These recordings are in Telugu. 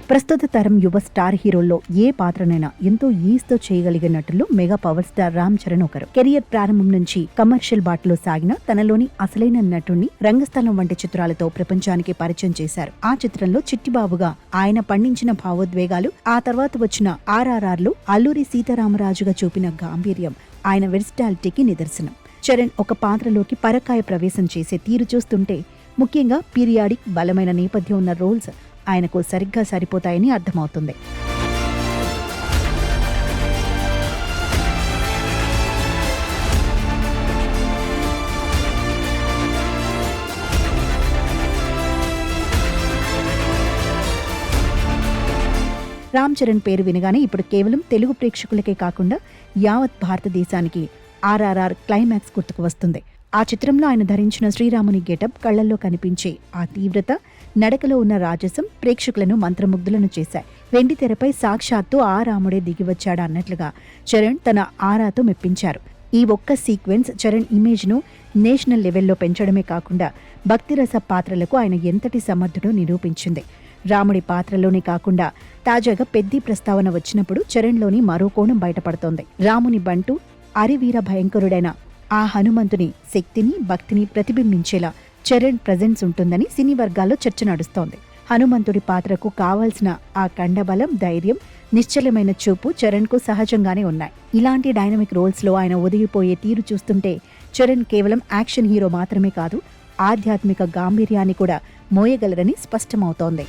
ప్రస్తుత తరం యువ స్టార్ హీరోల్లో ఏ పాత్రనైనా ఎంతో ఈజీతో చేయగలిగే నటుల్లో mega power star Ram Charan ఒకరు. కెరియర్ ప్రారంభం నుంచి కమర్షియల్ బాటలో సాగిన తనలోని అసలైన నటుణ్ణి రంగస్థలం వంటి చిత్రాలతో ప్రపంచానికి పరిచయం చేశారు. ఆ చిత్రంలో చిట్టిబాబుగా ఆయన పండించిన భావోద్వేగాలు, ఆ తర్వాత వచ్చిన RRRలో అల్లూరి సీతారామరాజుగా చూపిన గాంభీర్యం ఆయన వెర్సిటాలిటీకి నిదర్శనం. చరణ్ ఒక పాత్రలోకి పరకాయ ప్రవేశం చేసే తీరు చూస్తుంటే ముఖ్యంగా పీరియాడిక్ బలమైన నేపథ్యం ఉన్న రోల్స్ ఆయనకు సరిగ్గా సరిపోతాయని అర్థమవుతుంది. రామ్ చరణ్ పేరు వినగానే ఇప్పుడు కేవలం తెలుగు ప్రేక్షకులకే కాకుండా యావత్ భారతదేశానికి RRR క్లైమాక్స్ గుర్తుకు వస్తుంది. ఆ చిత్రంలో ఆయన ధరించిన శ్రీరాముని గెటప్, కళ్లల్లో కనిపించే ఆ తీవ్రత, నడకలో ఉన్న రాజసం ప్రేక్షకులను మంత్రముగ్ధులను చేశాయి. వెండి తెరపై సాక్షాత్తు ఆ రాముడే దిగివచ్చాడా అన్నట్లుగా చరణ్ తన ఆరాతో మెప్పించారు. ఈ ఒక్క సీక్వెన్స్ చరణ్ ఇమేజ్ను నేషనల్ లెవెల్లో పెంచడమే కాకుండా భక్తిరస పాత్రలకు ఆయన ఎంతటి సమర్థుడో నిరూపించింది. రాముడి పాత్రలోనే కాకుండా తాజాగా పెద్ది ప్రస్తావన వచ్చినప్పుడు చరణ్లోని మరో కోణం బయటపడుతోంది. రాముని బంటు అరివీర భయంకరుడైన ఆ హనుమంతుని శక్తిని, భక్తిని ప్రతిబింబించేలా చరణ్ ప్రెజెన్స్ ఉంటుందని సినీ వర్గాల్లో చర్చ నడుస్తోంది. హనుమంతుడి పాత్రకు కావాల్సిన ఆ కండబలం, ధైర్యం, నిశ్చలమైన చూపు చరణ్కు సహజంగానే ఉన్నాయి. ఇలాంటి డైనమిక్ రోల్స్లో ఆయన ఒదిగిపోయే తీరు చూస్తుంటే చరణ్ కేవలం యాక్షన్ హీరో మాత్రమే కాదు, ఆధ్యాత్మిక గాంభీర్యాన్ని కూడా మోయగలరని స్పష్టమవుతోంది.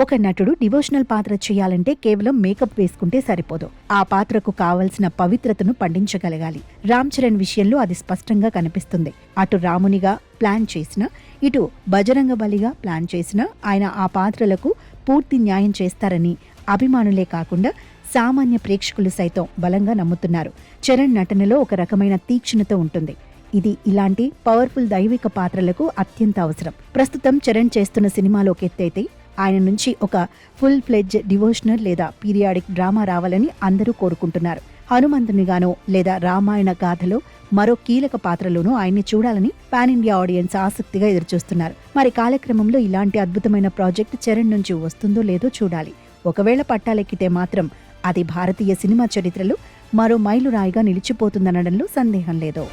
ఒక నటుడు డివోషనల్ పాత్ర చేయాలంటే కేవలం మేకప్ వేసుకుంటే సరిపోదు. ఆ పాత్రకు కావలసిన పవిత్రతను పండించగలగాలి. రామ్ చరణ్ విషయంలో అది స్పష్టంగా కనిపిస్తుంది. అటు రామునిగా ప్లాన్ చేసినా, ఇటు బజరంగ బలిగా ప్లాన్ చేసినా ఆయన ఆ పాత్రలకు పూర్తి న్యాయం చేస్తారని అభిమానులే కాకుండా సామాన్య ప్రేక్షకులు సైతం బలంగా నమ్ముతున్నారు. చరణ్ నటనలో ఒక రకమైన తీక్షణత ఉంటుంది. ఇది ఇలాంటి పవర్ఫుల్ దైవిక పాత్రలకు అత్యంత అవసరం. ప్రస్తుతం చరణ్ చేస్తున్న సినిమాలో ఎత్తైతే ఆయన నుంచి ఒక ఫుల్ ఫ్లెడ్జ్ డివోషనల్ లేదా పీరియాడిక్ డ్రామా రావాలని అందరూ కోరుకుంటున్నారు. హనుమంతునిగానో లేదా రామాయణ గాథలో మరో కీలక పాత్రలోనూ ఆయన్ని చూడాలని పాన్ ఇండియా ఆడియన్స్ ఆసక్తిగా ఎదురుచూస్తున్నారు. మరి కాలక్రమంలో ఇలాంటి అద్భుతమైన ప్రాజెక్ట్ చరణ్ నుంచి వస్తుందో లేదో చూడాలి. ఒకవేళ పట్టాలెక్కితే మాత్రం అది భారతీయ సినిమా చరిత్రలో మరో మైలురాయిగా నిలిచిపోతుందనడంలో సందేహం లేదు.